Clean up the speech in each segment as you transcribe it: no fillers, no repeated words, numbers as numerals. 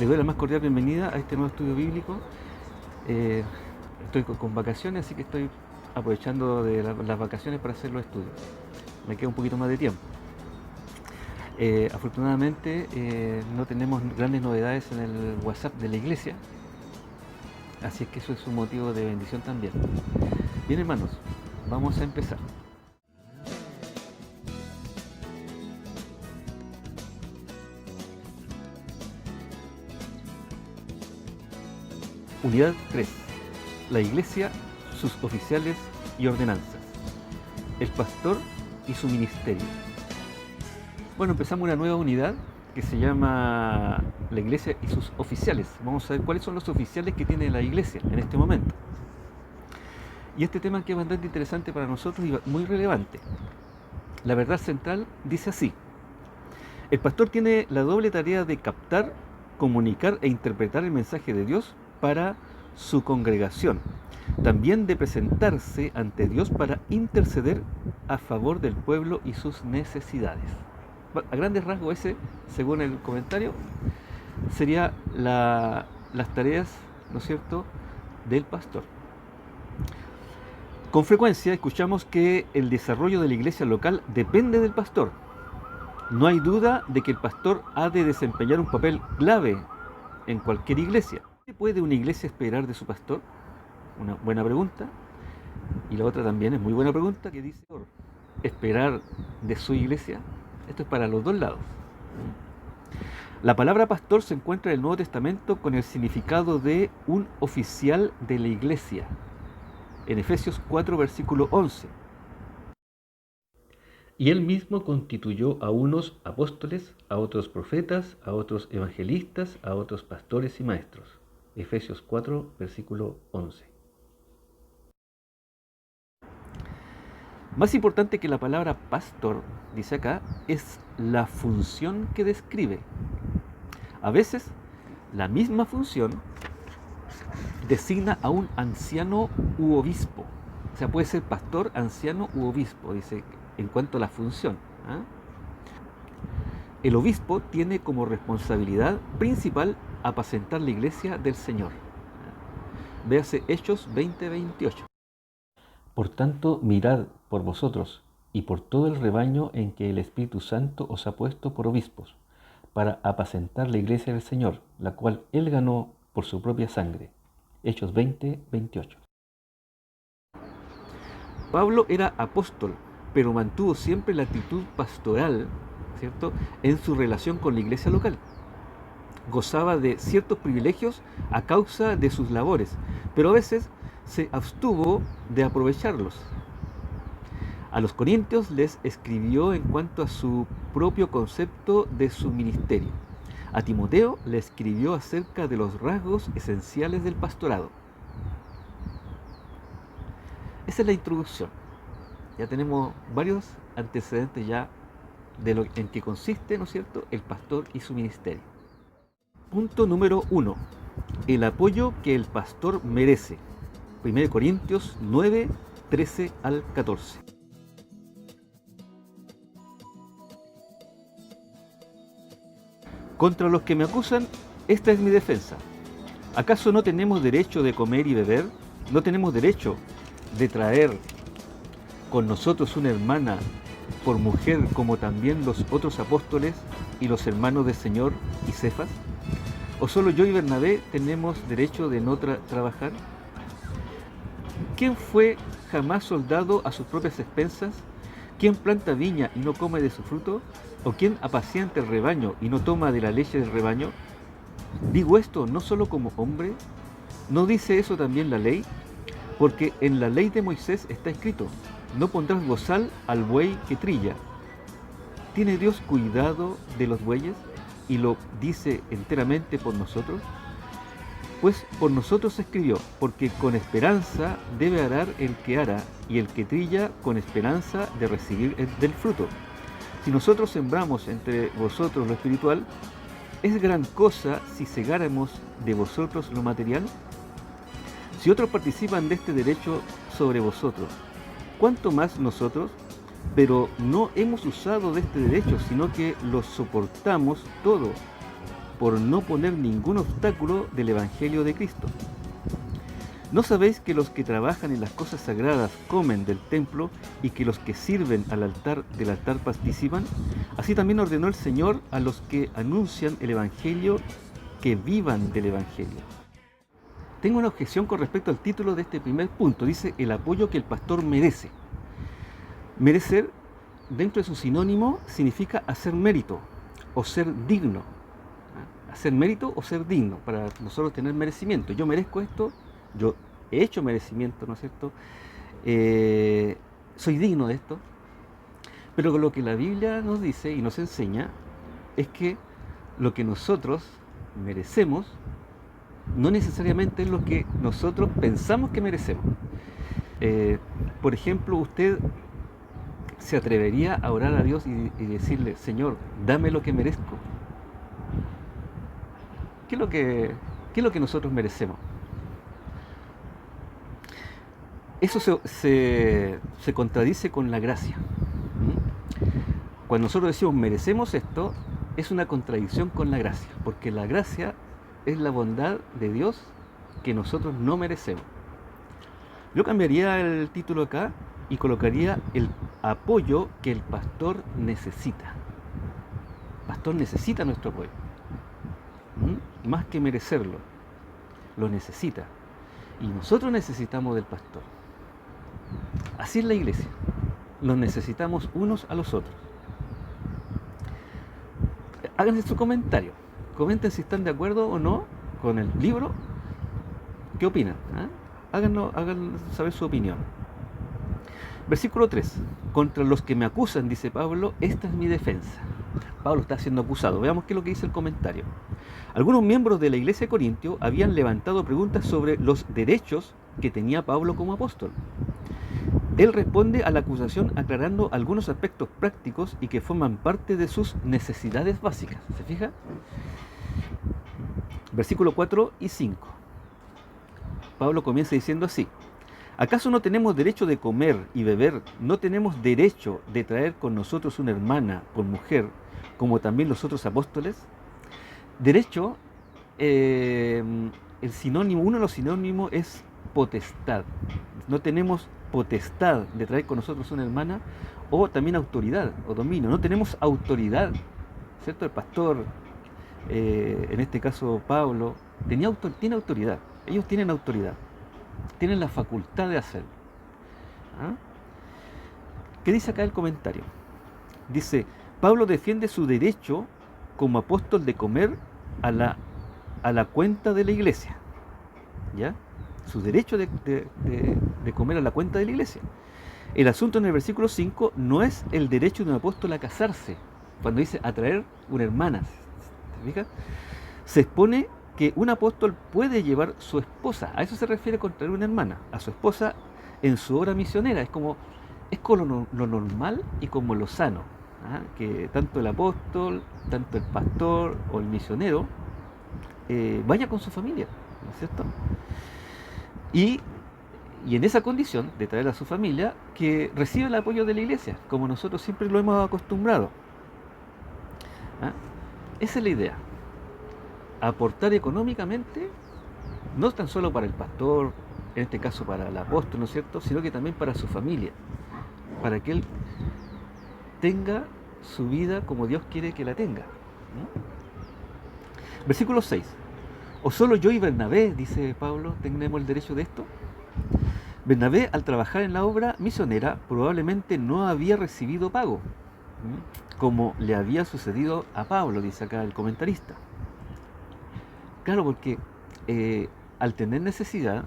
Les doy la más cordial bienvenida a este nuevo estudio bíblico. Estoy con vacaciones, así que estoy aprovechando de las vacaciones para hacer los estudios. Me queda un poquito más de tiempo. Afortunadamente no tenemos grandes novedades en el WhatsApp de la iglesia, así es que eso es un motivo de bendición también. Bien, hermanos, vamos a empezar. Unidad 3. La iglesia, sus oficiales y ordenanzas. El pastor y su ministerio. Bueno, empezamos una nueva unidad que se llama la iglesia y sus oficiales. Vamos a ver cuáles son los oficiales que tiene la iglesia en este momento. Y este tema que es bastante interesante para nosotros y muy relevante. La verdad central dice así: el pastor tiene la doble tarea de captar, comunicar e interpretar el mensaje de Dios para su congregación, también de presentarse ante Dios para interceder a favor del pueblo y sus necesidades. A grandes rasgos ese, según el comentario, sería las tareas, ¿no es cierto?, del pastor. Con frecuencia escuchamos que el desarrollo de la iglesia local depende del pastor. No hay duda de que el pastor ha de desempeñar un papel clave en cualquier iglesia. ¿Qué puede una iglesia esperar de su pastor? Una buena pregunta. Y la otra también es muy buena pregunta, que dice: ¿esperar de su iglesia? Esto es para los dos lados. La palabra pastor se encuentra en el Nuevo Testamento con el significado de un oficial de la iglesia, en Efesios 4, versículo 11. Y él mismo constituyó a unos apóstoles, a otros profetas, a otros evangelistas, a otros pastores y maestros. Efesios 4, versículo 11. Más importante que la palabra pastor, dice acá, es la función que describe. A veces, la misma función designa a un anciano u obispo. O sea, puede ser pastor, anciano u obispo, dice, en cuanto a la función. El obispo tiene como responsabilidad principal apacentar la iglesia del Señor. Véase Hechos 20:28. Por tanto, mirad por vosotros y por todo el rebaño en que el Espíritu Santo os ha puesto por obispos, para apacentar la iglesia del Señor, la cual Él ganó por su propia sangre. Hechos 20:28. Pablo era apóstol, pero mantuvo siempre la actitud pastoral, ¿cierto?, en su relación con la iglesia local. Gozaba de ciertos privilegios a causa de sus labores, pero a veces se abstuvo de aprovecharlos. A los corintios les escribió en cuanto a su propio concepto de su ministerio. A Timoteo le escribió acerca de los rasgos esenciales del pastorado. Esa es la introducción. Ya tenemos varios antecedentes ya de lo en que consiste, ¿no es cierto?, el pastor y su ministerio. Punto número 1. El apoyo que el pastor merece. 1 Corintios 9, 13 al 14. Contra los que me acusan, esta es mi defensa. ¿Acaso no tenemos derecho de comer y beber? ¿No tenemos derecho de traer con nosotros una hermana por mujer, como también los otros apóstoles y los hermanos del Señor y Cefas? ¿O solo yo y Bernabé tenemos derecho de no trabajar? ¿Quién fue jamás soldado a sus propias expensas? ¿Quién planta viña y no come de su fruto? ¿O quién apacienta el rebaño y no toma de la leche del rebaño? Digo esto no solo como hombre. ¿No dice eso también la ley? Porque en la ley de Moisés está escrito: no pondrás bozal al buey que trilla. ¿Tiene Dios cuidado de los bueyes y lo dice enteramente por nosotros? Pues por nosotros se escribió, porque con esperanza debe arar el que ara, y el que trilla con esperanza de recibir del fruto. Si nosotros sembramos entre vosotros lo espiritual, ¿es gran cosa si segáramos de vosotros lo material? Si otros participan de este derecho sobre vosotros, ¿cuánto más nosotros? Pero no hemos usado de este derecho, sino que lo soportamos todo por no poner ningún obstáculo del Evangelio de Cristo. ¿No sabéis que los que trabajan en las cosas sagradas comen del templo y que los que sirven del altar participan? Así también ordenó el Señor a los que anuncian el Evangelio que vivan del Evangelio. Tengo una objeción con respecto al título de este primer punto. Dice el apoyo que el pastor merece. Merecer, dentro de su sinónimo, significa hacer mérito o ser digno. Hacer mérito o ser digno, para nosotros tener merecimiento. Yo merezco esto, yo he hecho merecimiento, ¿no es cierto? Soy digno de esto. Pero lo que la Biblia nos dice y nos enseña es que lo que nosotros merecemos no necesariamente es lo que nosotros pensamos que merecemos. Por ejemplo, usted se atrevería a orar a Dios y decirle: Señor, dame lo que merezco. ¿Qué es lo que nosotros merecemos? Eso se contradice con la gracia. Cuando nosotros decimos merecemos esto, es una contradicción con la gracia, porque la gracia es la bondad de Dios que nosotros no merecemos. Yo cambiaría el título acá y colocaría el apoyo que el pastor necesita. El pastor necesita nuestro apoyo. Más que merecerlo, lo necesita. Y nosotros necesitamos del pastor. Así es la iglesia. Nos necesitamos unos a los otros. Háganse su comentario. Comenten si están de acuerdo o no con el libro. ¿Qué opinan? Hagan saber su opinión. Versículo 3. Contra los que me acusan, dice Pablo, esta es mi defensa. Pablo está siendo acusado. Veamos qué es lo que dice el comentario. Algunos miembros de la iglesia de Corintio habían levantado preguntas sobre los derechos que tenía Pablo como apóstol. Él responde a la acusación aclarando algunos aspectos prácticos y que forman parte de sus necesidades básicas. ¿Se fija? Versículos 4 y 5. Pablo comienza diciendo así: ¿acaso no tenemos derecho de comer y beber? ¿No tenemos derecho de traer con nosotros una hermana por mujer, como también los otros apóstoles? Derecho, el sinónimo, uno de los sinónimos es potestad. No tenemos potestad de traer con nosotros una hermana, o también autoridad o dominio. No tenemos autoridad, ¿cierto? El pastor, en este caso Pablo, tiene autoridad. Ellos tienen autoridad, tienen la facultad de hacerlo. ¿Qué dice acá el comentario? Dice: Pablo defiende su derecho como apóstol de comer a la cuenta de la iglesia. ¿Ya? Su derecho de comer a la cuenta de la iglesia. El asunto en el versículo 5 no es el derecho de un apóstol a casarse. Cuando dice a traer una hermana, ¿te fijas? Se expone que un apóstol puede llevar su esposa, a eso se refiere con traer una hermana, a su esposa en su obra misionera. Es como lo normal y como lo sano, que tanto el apóstol, tanto el pastor o el misionero vaya con su familia, ¿no es cierto? Y en esa condición de traer a su familia, que recibe el apoyo de la iglesia, como nosotros siempre lo hemos acostumbrado. Esa es la idea. Aportar económicamente, no tan solo para el pastor, en este caso para el apóstol, ¿no es cierto?, sino que también para su familia, para que él tenga su vida como Dios quiere que la tenga, ¿no? Versículo 6. ¿O solo yo y Bernabé, dice Pablo, tenemos el derecho de esto? Bernabé, al trabajar en la obra misionera, probablemente no había recibido pago, como le había sucedido a Pablo, dice acá el comentarista. Claro, porque al tener necesidad,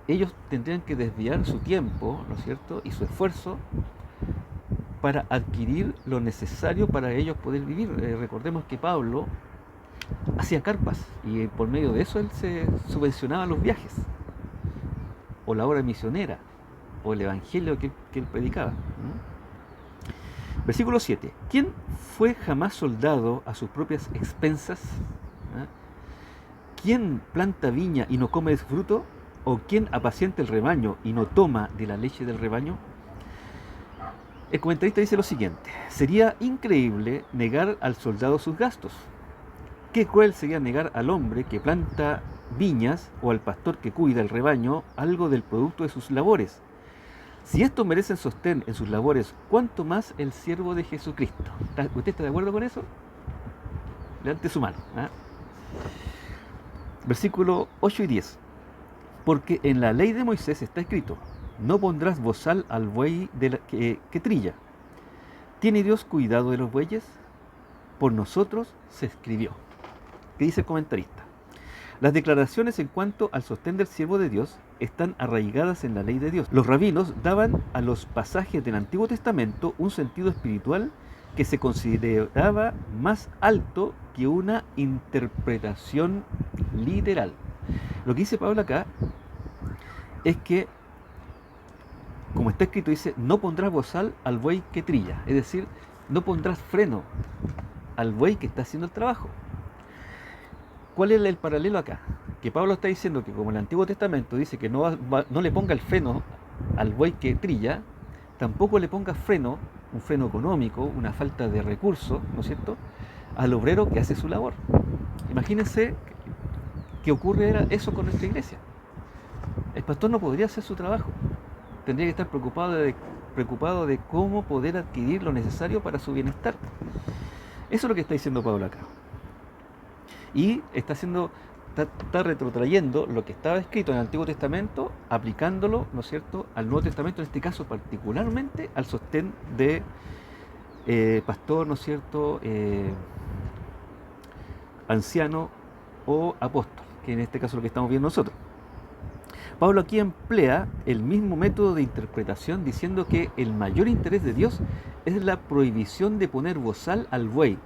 ellos tendrían que desviar su tiempo, ¿no es cierto?, y su esfuerzo para adquirir lo necesario para ellos poder vivir. Recordemos que Pablo hacía carpas y por medio de eso él se subvencionaba los viajes, o la obra misionera, o el evangelio que él predicaba. Versículo 7. ¿Quién fue jamás soldado a sus propias expensas? ¿Quién planta viña y no come de su fruto? ¿O quién apacienta el rebaño y no toma de la leche del rebaño? El comentarista dice lo siguiente: sería increíble negar al soldado sus gastos. Qué cruel sería negar al hombre que planta viñas o al pastor que cuida el rebaño algo del producto de sus labores. Si estos merecen sostén en sus labores, ¿cuánto más el siervo de Jesucristo? ¿Usted está de acuerdo con eso? Levante su mano. ¿Ah? Versículo 8 y 10. Porque en la ley de Moisés está escrito: no pondrás bozal al buey que trilla. ¿Tiene Dios cuidado de los bueyes? Por nosotros se escribió. ¿Qué dice el comentarista? Las declaraciones en cuanto al sostén del siervo de Dios están arraigadas en la ley de Dios. Los rabinos daban a los pasajes del Antiguo Testamento un sentido espiritual que se consideraba más alto que una interpretación literal. Lo que dice Pablo acá es que, como está escrito, dice: no pondrás bozal al buey que trilla, es decir, no pondrás freno al buey que está haciendo el trabajo. ¿Cuál es el paralelo acá? Que Pablo está diciendo que como el Antiguo Testamento dice que no le ponga el freno al buey que trilla, tampoco le ponga freno, un freno económico, una falta de recursos, ¿no es cierto?, al obrero que hace su labor. Imagínense que ocurre eso con nuestra iglesia. El pastor no podría hacer su trabajo. Tendría que estar preocupado de cómo poder adquirir lo necesario para su bienestar. Eso es lo que está diciendo Pablo acá. Y está retrotrayendo lo que estaba escrito en el Antiguo Testamento, aplicándolo, ¿no es cierto?, al Nuevo Testamento, en este caso particularmente al sostén de pastor, ¿no es cierto?, anciano o apóstol, que en este caso es lo que estamos viendo nosotros. Pablo aquí emplea el mismo método de interpretación, diciendo que el mayor interés de Dios es la prohibición de poner bozal al buey.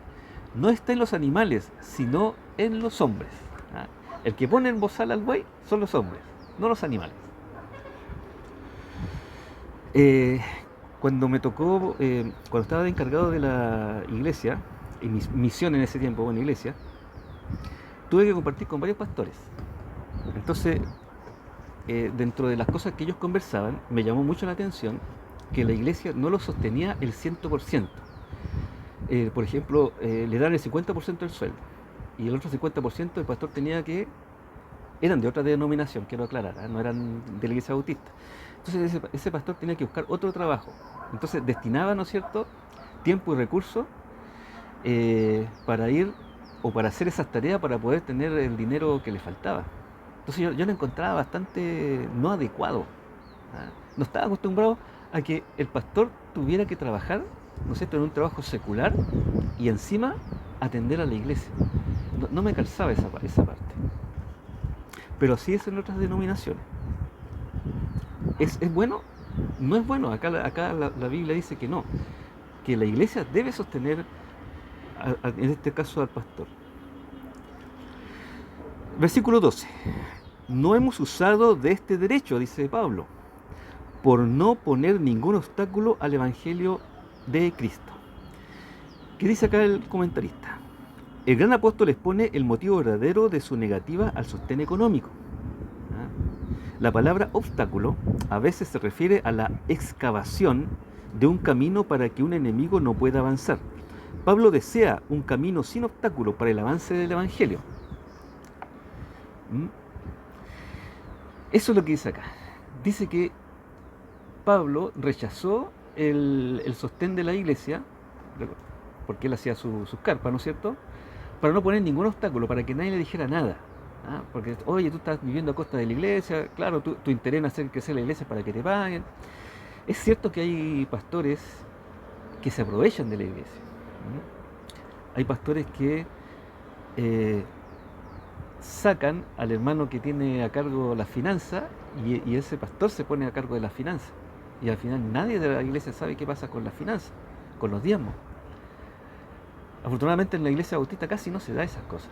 No está en los animales, sino en los hombres. ¿Ah? El que pone en bozal al buey son los hombres, no los animales. Cuando me tocó, cuando estaba de encargado de la iglesia, en mi misión en ese tiempo en la iglesia, tuve que compartir con varios pastores. Entonces, dentro de las cosas que ellos conversaban, me llamó mucho la atención que la iglesia no lo sostenía el 100%. Por ejemplo, le dan el 50% del sueldo y el otro 50% el pastor tenía que... Eran de otra denominación, quiero aclarar, no eran de la iglesia bautista. Entonces ese pastor tenía que buscar otro trabajo. Entonces destinaba, ¿no es cierto?, tiempo y recursos para ir o para hacer esas tareas para poder tener el dinero que le faltaba. Entonces yo lo encontraba bastante no adecuado. No estaba acostumbrado a que el pastor tuviera que trabajar, ¿no es cierto?, en un trabajo secular y encima atender a la iglesia. No me calzaba esa parte. Pero así es en otras denominaciones. ¿Es bueno? No es bueno. Acá la Biblia dice que no, que la iglesia debe sostener, en este caso, al pastor. Versículo 12. No hemos usado de este derecho, dice Pablo, por no poner ningún obstáculo al evangelio de Cristo. ¿Qué dice acá el comentarista? El gran apóstol expone el motivo verdadero de su negativa al sostén económico. La palabra obstáculo a veces se refiere a la excavación de un camino para que un enemigo no pueda avanzar. Pablo desea un camino sin obstáculo para el avance del evangelio. Eso es lo que dice acá. Dice que Pablo rechazó el sostén de la iglesia, porque él hacía sus carpas, ¿no es cierto?, para no poner ningún obstáculo, para que nadie le dijera nada. Porque, oye, tú estás viviendo a costa de la iglesia, claro, tu interés en hacer crecer la iglesia para que te paguen. Es cierto que hay pastores que se aprovechan de la iglesia. Hay pastores que sacan al hermano que tiene a cargo las finanzas y ese pastor se pone a cargo de las finanzas. Y al final nadie de la iglesia sabe qué pasa con las finanzas, con los diezmos. Afortunadamente en la iglesia bautista casi no se da esas cosas,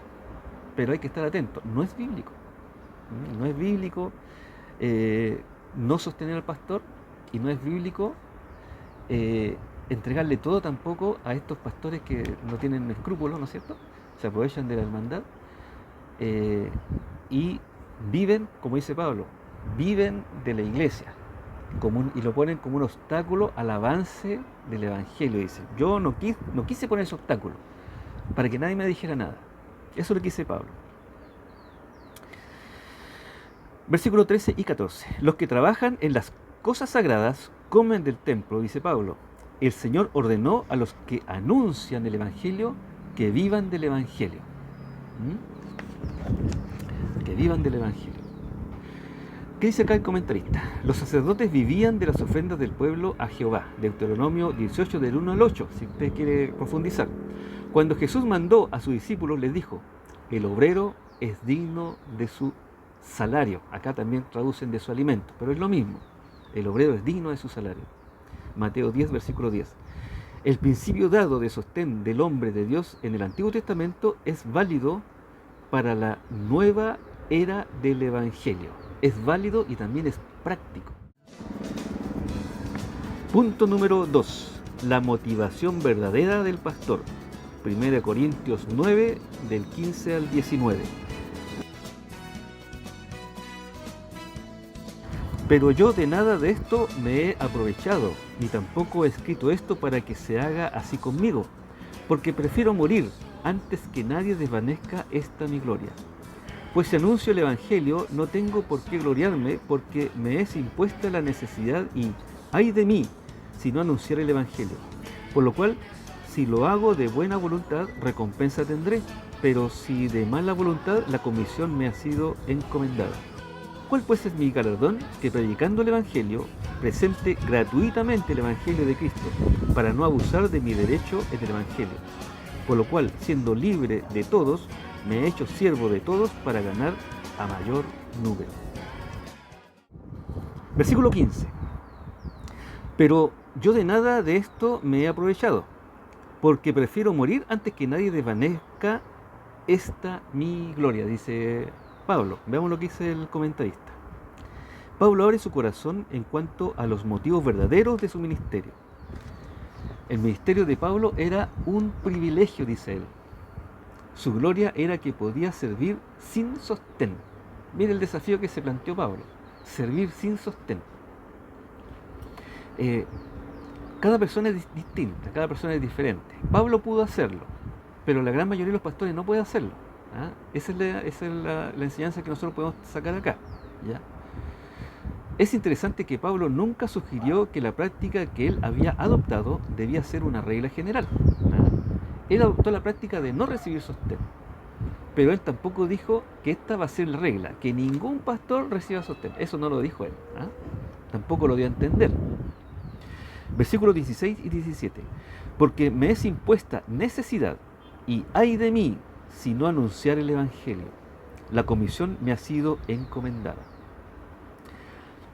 pero hay que estar atento. No es bíblico. No es bíblico no sostener al pastor, y no es bíblico entregarle todo tampoco a estos pastores que no tienen escrúpulos, ¿no es cierto? Se aprovechan de la hermandad y viven, como dice Pablo, viven de la iglesia y lo ponen como un obstáculo al avance del evangelio. Dice: yo no quise poner ese obstáculo para que nadie me dijera nada. Eso es lo que dice Pablo. Versículos 13 y 14. Los que trabajan en las cosas sagradas comen del templo, dice Pablo. El Señor ordenó a los que anuncian el Evangelio que vivan del Evangelio. Que vivan del Evangelio. ¿Qué dice acá el comentarista? Los sacerdotes vivían de las ofrendas del pueblo a Jehová. Deuteronomio 18 del 1 al 8, si usted quiere profundizar. Cuando Jesús mandó a sus discípulos, les dijo: el obrero es digno de su salario. Acá también traducen de su alimento, pero es lo mismo. El obrero es digno de su salario. Mateo 10, versículo 10. El principio dado de sostén del hombre de Dios en el Antiguo Testamento es válido para la nueva era del Evangelio. Es válido y también es práctico. Punto número 2. La motivación verdadera del pastor. 1 Corintios 9, del 15 al 19. Pero yo de nada de esto me he aprovechado, ni tampoco he escrito esto para que se haga así conmigo, porque prefiero morir antes que nadie desvanezca esta mi gloria. Pues si anuncio el Evangelio, no tengo por qué gloriarme, porque me es impuesta la necesidad y ay de mí si no anunciar el Evangelio. Por lo cual, si lo hago de buena voluntad, recompensa tendré, pero si de mala voluntad, la comisión me ha sido encomendada. ¿Cuál pues es mi galardón? Que predicando el Evangelio, presente gratuitamente el Evangelio de Cristo, para no abusar de mi derecho en el Evangelio. Por lo cual, siendo libre de todos, me he hecho siervo de todos para ganar a mayor número. Versículo 15. Pero yo de nada de esto me he aprovechado, porque prefiero morir antes que nadie desvanezca esta mi gloria, dice Pablo. Veamos lo que dice el comentarista. Pablo abre su corazón en cuanto a los motivos verdaderos de su ministerio. El ministerio de Pablo era un privilegio, dice él. Su gloria era que podía servir sin sostén. Mire el desafío que se planteó Pablo: servir sin sostén. Cada persona es distinta, cada persona es diferente. Pablo pudo hacerlo, pero la gran mayoría de los pastores no puede hacerlo. ¿Ah? Esa es la enseñanza que nosotros podemos sacar acá, ¿ya? Es interesante que Pablo nunca sugirió que la práctica que él había adoptado debía ser una regla general. ¿Ah? Él adoptó la práctica de no recibir sostén, pero él tampoco dijo que esta va a ser la regla, que ningún pastor reciba sostén. Eso no lo dijo él. ¿Ah? Tampoco lo dio a entender. Versículos 16 y 17. Porque me es impuesta necesidad, y ay de mí si no anunciar el Evangelio. La comisión me ha sido encomendada.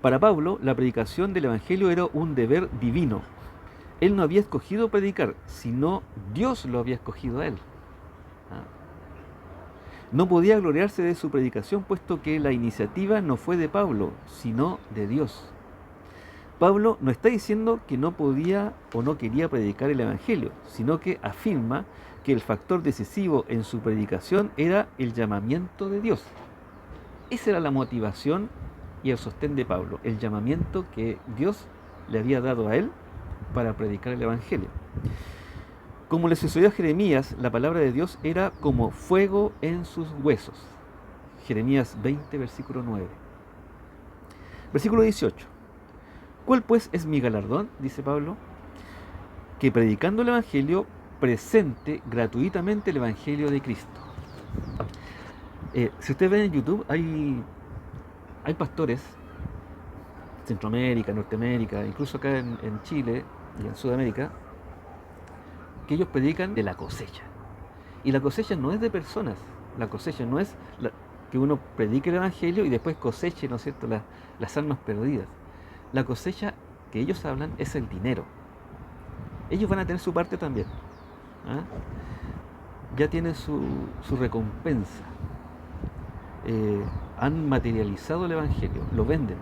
Para Pablo, la predicación del Evangelio era un deber divino. Él no había escogido predicar, sino Dios lo había escogido a él. No podía gloriarse de su predicación, puesto que la iniciativa no fue de Pablo, sino de Dios. Pablo no está diciendo que no podía o no quería predicar el Evangelio, sino que afirma que el factor decisivo en su predicación era el llamamiento de Dios. Esa era la motivación y el sostén de Pablo, el llamamiento que Dios le había dado a él para predicar el Evangelio. Como le sucedió a Jeremías, la palabra de Dios era como fuego en sus huesos. Jeremías 20, versículo 9. Versículo 18. ¿Cuál pues es mi galardón? Dice Pablo. Que predicando el Evangelio, presente gratuitamente el Evangelio de Cristo. Si ustedes ven en YouTube, hay pastores, Centroamérica, Norteamérica, incluso acá en Chile y en Sudamérica, que ellos predican de la cosecha. Y la cosecha no es de personas, la cosecha no es que uno predique el Evangelio y después coseche, ¿no es cierto?, las almas perdidas. La cosecha que ellos hablan es el dinero. Ellos van a tener su parte también. ¿Ah? Ya tienen su recompensa. Han materializado el Evangelio, lo venden.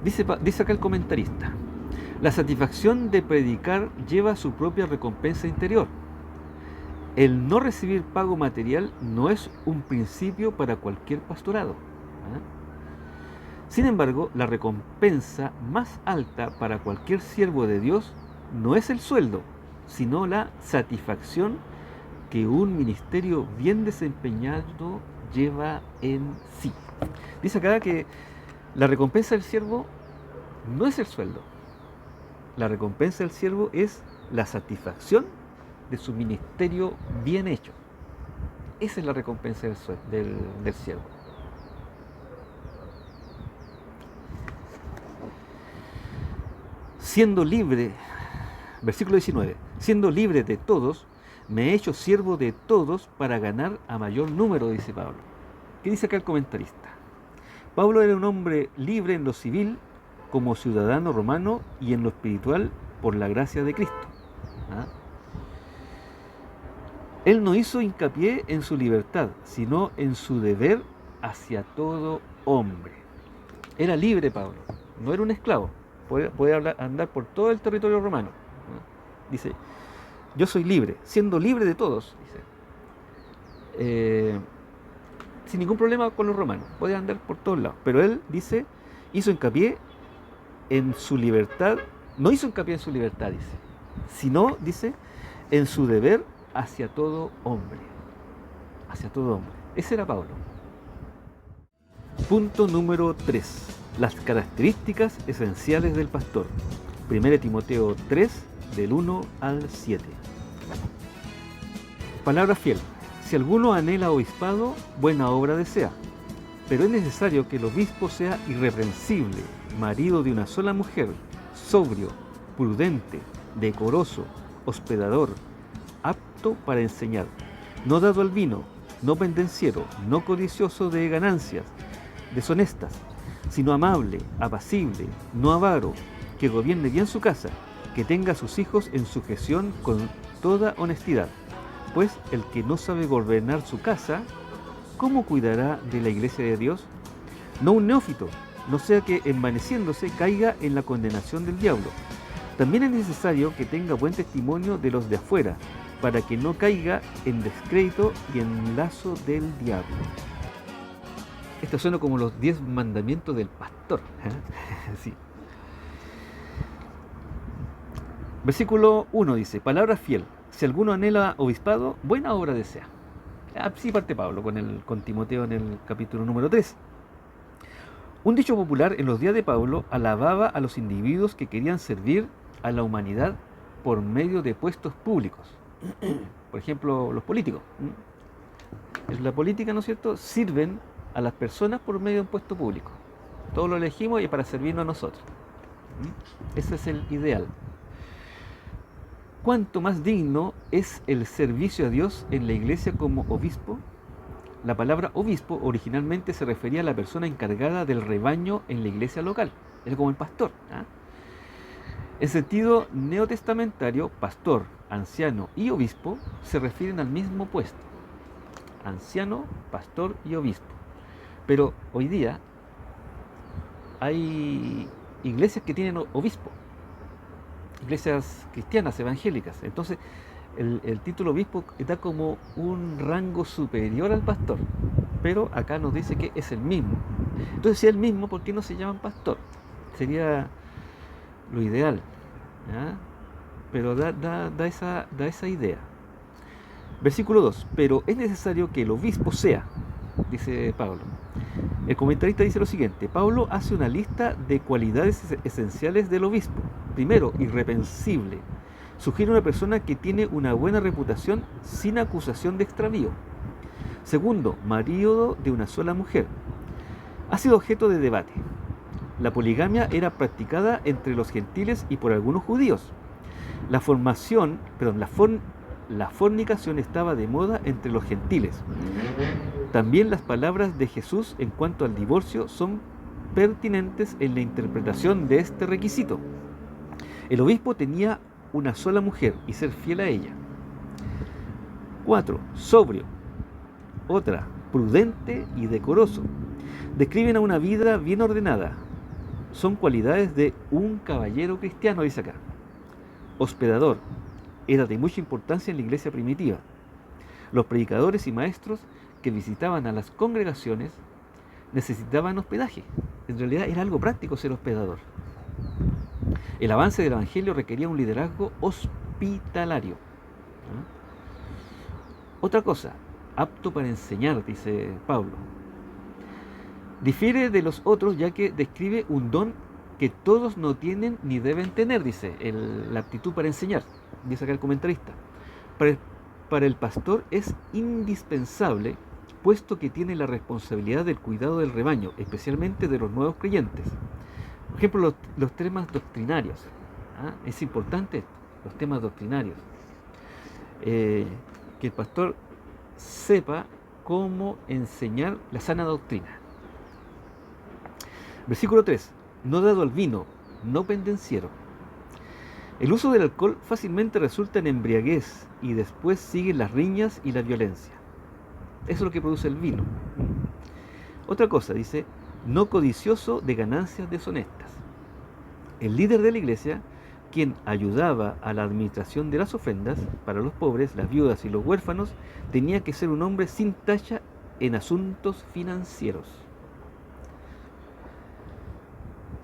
Dice acá el comentarista: la satisfacción de predicar lleva su propia recompensa interior. El no recibir pago material no es un principio para cualquier pastorado. Sin embargo, la recompensa más alta para cualquier siervo de Dios no es el sueldo, sino la satisfacción que un ministerio bien desempeñado lleva en sí. Dice acá que la recompensa del siervo no es el sueldo. La recompensa del siervo es la satisfacción de su ministerio bien hecho. Esa es la recompensa del siervo. Siendo libre, versículo 19, siendo libre de todos, me he hecho siervo de todos para ganar a mayor número, dice Pablo. ¿Qué dice acá el comentarista? Pablo era un hombre libre en lo civil como ciudadano romano y en lo espiritual por la gracia de Cristo. ¿Ah? Él no hizo hincapié en su libertad, sino en su deber hacia todo hombre. Era libre Pablo, no era un esclavo. Puede andar por todo el territorio romano. ¿No? Dice, yo soy libre, siendo libre de todos, dice. Sin ningún problema con los romanos, puede andar por todos lados. Pero él, dice, hizo hincapié en su libertad, no hizo hincapié en su libertad, dice, sino, dice, en su deber hacia todo hombre. Hacia todo hombre. Ese era Pablo. Punto número 3. Las características esenciales del pastor. 1 Timoteo 3, del 1 al 7. Palabra fiel. Si alguno anhela obispado, buena obra desea. Pero es necesario que el obispo sea irreprensible, marido de una sola mujer, sobrio, prudente, decoroso, hospedador, apto para enseñar, no dado al vino, no pendenciero, no codicioso de ganancias deshonestas, sino amable, apacible, no avaro, que gobierne bien su casa, que tenga a sus hijos en sujeción con toda honestidad. Pues el que no sabe gobernar su casa, ¿cómo cuidará de la iglesia de Dios? No un neófito, no sea que envaneciéndose caiga en la condenación del diablo. También es necesario que tenga buen testimonio de los de afuera, para que no caiga en descrédito y en lazo del diablo. Esto suena como los 10 mandamientos del pastor. Sí. Versículo 1 dice, palabra fiel. Si alguno anhela obispado, buena obra desea. Así parte Pablo con Timoteo en el capítulo número 3. Un dicho popular en los días de Pablo alababa a los individuos que querían servir a la humanidad por medio de puestos públicos. Por ejemplo, los políticos. En la política, ¿no es cierto?, sirven a las personas por medio de un puesto público. Todos lo elegimos y para servirnos a nosotros. Ese es el ideal. ¿Cuánto más digno es el servicio a Dios en la iglesia como obispo? La palabra obispo originalmente se refería a la persona encargada del rebaño en la iglesia local. Es como el pastor. En sentido neotestamentario, pastor, anciano y obispo se refieren al mismo puesto. Anciano, pastor y obispo. Pero hoy día hay iglesias que tienen obispo, iglesias cristianas, evangélicas. Entonces el título obispo está como un rango superior al pastor, pero acá nos dice que es el mismo. Entonces si es el mismo, ¿por qué no se llaman pastor? Sería lo ideal, ¿ya? Pero da esa idea. Versículo 2, pero es necesario que el obispo sea, dice Pablo. El comentarista dice lo siguiente, Pablo hace una lista de cualidades esenciales del obispo. Primero, irreprensible. Sugiere una persona que tiene una buena reputación sin acusación de extravío. Segundo, marido de una sola mujer. Ha sido objeto de debate. La poligamia era practicada entre los gentiles y por algunos judíos. La fornicación estaba de moda entre los gentiles. También las palabras de Jesús en cuanto al divorcio son pertinentes en la interpretación de este requisito. El obispo tenía una sola mujer y ser fiel a ella. 4. Sobrio. Otra, prudente y decoroso. Describen a una vida bien ordenada. Son cualidades de un caballero cristiano, dice acá. Hospedador. Era de mucha importancia en la iglesia primitiva. Los predicadores y maestros que visitaban a las congregaciones necesitaban hospedaje. En realidad era algo práctico ser hospedador. El avance del Evangelio requería un liderazgo hospitalario. ¿Ah? Otra cosa, apto para enseñar, dice Pablo. Difiere de los otros ya que describe un don que todos no tienen ni deben tener, dice, la aptitud para enseñar, dice acá el comentarista. Para el pastor es indispensable, puesto que tiene la responsabilidad del cuidado del rebaño, especialmente de los nuevos creyentes. Por ejemplo, los temas doctrinarios. ¿Ah? Es importante los temas doctrinarios. Que el pastor sepa cómo enseñar la sana doctrina. Versículo 3. No dado al vino, no pendenciero. El uso del alcohol fácilmente resulta en embriaguez y después siguen las riñas y la violencia. Eso es lo que produce el vino. Otra cosa, dice, no codicioso de ganancias deshonestas. El líder de la iglesia, quien ayudaba a la administración de las ofrendas para los pobres, las viudas y los huérfanos, tenía que ser un hombre sin tacha en asuntos financieros.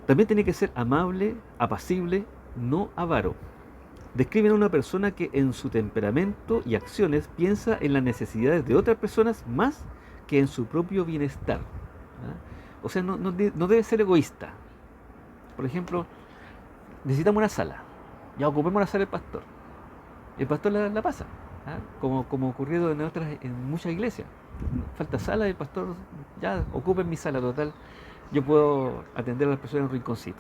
También tenía que ser amable, apacible, no avaro. Describen a una persona que en su temperamento y acciones piensa en las necesidades de otras personas más que en su propio bienestar. ¿Ah? O sea, no debe ser egoísta. Por ejemplo, necesitamos una sala. Ya ocupemos la sala del pastor. El pastor la pasa. ¿Ah? Como ocurrido en muchas iglesias. Falta sala, el pastor, ya ocupen mi sala total. Yo puedo atender a las personas en un rinconcito.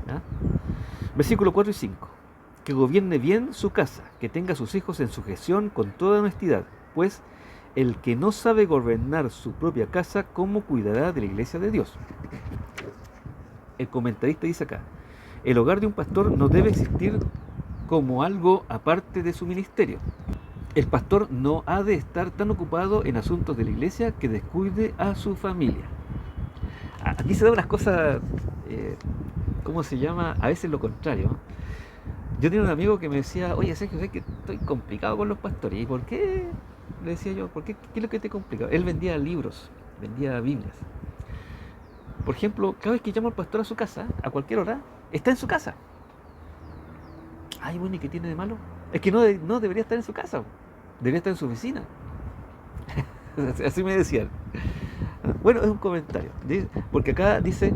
¿Ah? Versículos 4 y 5. Que gobierne bien su casa, que tenga a sus hijos en sujeción con toda honestidad, pues el que no sabe gobernar su propia casa, ¿cómo cuidará de la iglesia de Dios? El comentarista dice acá, el hogar de un pastor no debe existir como algo aparte de su ministerio. El pastor no ha de estar tan ocupado en asuntos de la iglesia que descuide a su familia. Aquí se da unas cosas, ¿cómo se llama? A veces lo contrario. Yo tenía un amigo que me decía, oye Sergio, sé que estoy complicado con los pastores. ¿Y por qué? Le decía yo, ¿por qué? ¿Qué es lo que te complica? Él vendía libros, vendía Biblias. Por ejemplo, cada vez que llama al pastor a su casa, a cualquier hora, está en su casa. Ay, bueno, ¿y qué tiene de malo? Es que no debería estar en su casa, debería estar en su oficina. Así me decían. Bueno, es un comentario, porque acá dice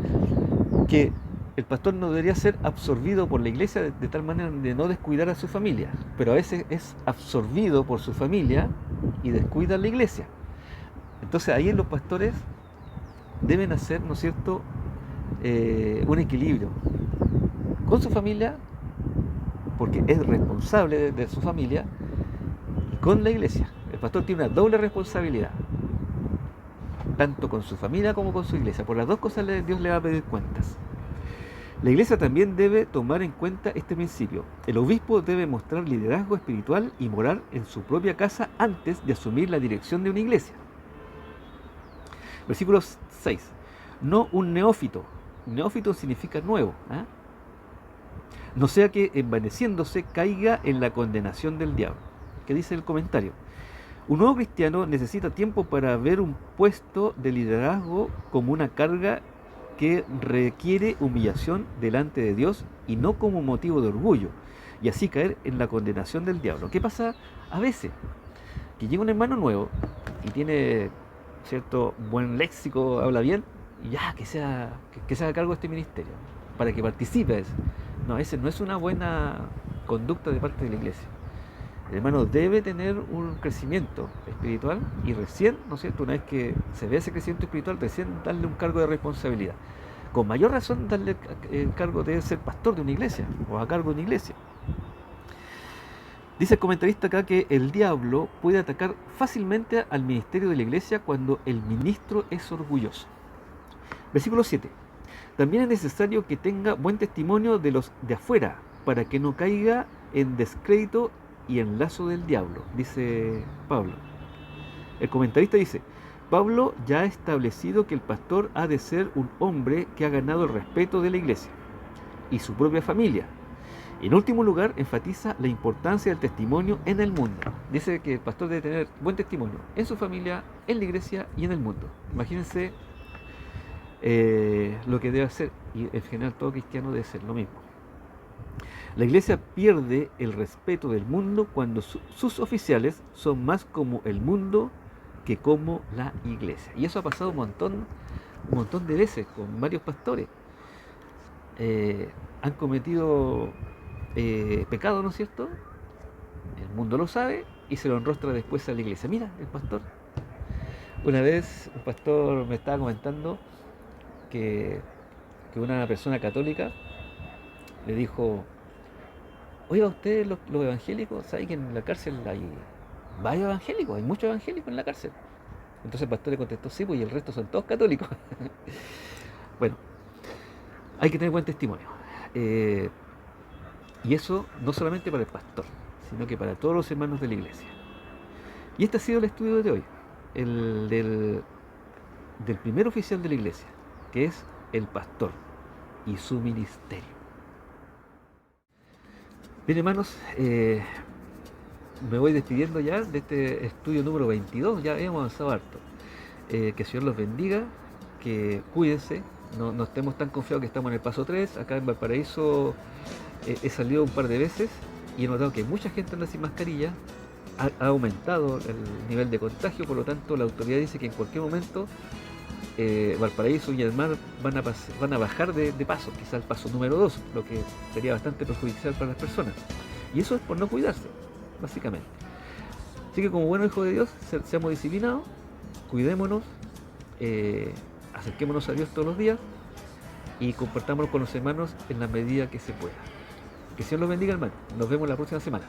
que el pastor no debería ser absorbido por la iglesia de tal manera de no descuidar a su familia, pero a veces es absorbido por su familia y descuida a la iglesia. Entonces ahí los pastores deben hacer, ¿no es cierto?, un equilibrio con su familia, porque es responsable de su familia, y con la iglesia. El pastor tiene una doble responsabilidad, tanto con su familia como con su iglesia. Por las dos cosas Dios le va a pedir cuentas. La iglesia también debe tomar en cuenta este principio. El obispo debe mostrar liderazgo espiritual y moral en su propia casa antes de asumir la dirección de una iglesia. Versículo 6. No un neófito. Neófito significa nuevo. ¿Eh? No sea que envaneciéndose caiga en la condenación del diablo. ¿Qué dice el comentario? Un nuevo cristiano necesita tiempo para ver un puesto de liderazgo como una carga que requiere humillación delante de Dios y no como motivo de orgullo, y así caer en la condenación del diablo. ¿Qué pasa a veces? Que llega un hermano nuevo y tiene cierto buen léxico, habla bien, y ya que se haga cargo de este ministerio, para que participe. No, ese no es una buena conducta de parte de la iglesia. El hermano debe tener un crecimiento espiritual y recién, ¿no es cierto?, una vez que se ve ese crecimiento espiritual, recién darle un cargo de responsabilidad. Con mayor razón darle el cargo de ser pastor de una iglesia o a cargo de una iglesia. Dice el comentarista acá que el diablo puede atacar fácilmente al ministerio de la iglesia cuando el ministro es orgulloso. Versículo 7. También es necesario que tenga buen testimonio de los de afuera para que no caiga en descrédito y en lazo del diablo, dice Pablo. El comentarista dice, Pablo ya ha establecido que el pastor ha de ser un hombre que ha ganado el respeto de la iglesia y su propia familia, En último lugar, enfatiza la importancia del testimonio en el mundo. Dice que el pastor debe tener buen testimonio en su familia, en la iglesia y en el mundo. Imagínense lo que debe hacer, y en general todo cristiano debe ser lo mismo. La iglesia pierde el respeto del mundo cuando sus oficiales son más como el mundo que como la iglesia. Y eso ha pasado un montón de veces con varios pastores. Han cometido pecado, ¿no es cierto? El mundo lo sabe y se lo enrostra después a la iglesia. Mira, el pastor. Una vez un pastor me estaba comentando que una persona católica le dijo: oiga, ustedes los evangélicos, ¿saben que en la cárcel hay varios evangélicos? Hay muchos evangélicos en la cárcel. Entonces el pastor le contestó: sí, pues, y el resto son todos católicos. Bueno, hay que tener buen testimonio. Y eso no solamente para el pastor, sino que para todos los hermanos de la iglesia. Y este ha sido el estudio de hoy, el del primer oficial de la iglesia, que es el pastor y su ministerio. Bien, hermanos, me voy despidiendo ya de este estudio número 22, ya hemos avanzado harto. Que el Señor los bendiga, que cuídense, no estemos tan confiados que estamos en el paso 3. Acá en Valparaíso he salido un par de veces y he notado que mucha gente anda sin mascarilla, ha aumentado el nivel de contagio, por lo tanto la autoridad dice que en cualquier momento Valparaíso y el mar van a bajar de paso, quizá el paso número 2, lo que sería bastante perjudicial para las personas. Y eso es por no cuidarse, básicamente. Así que como buenos hijos de Dios, seamos disciplinados, cuidémonos, acerquémonos a Dios todos los días y compartámonos con los hermanos en la medida que se pueda. Que el Señor los bendiga, hermano. Nos vemos la próxima semana.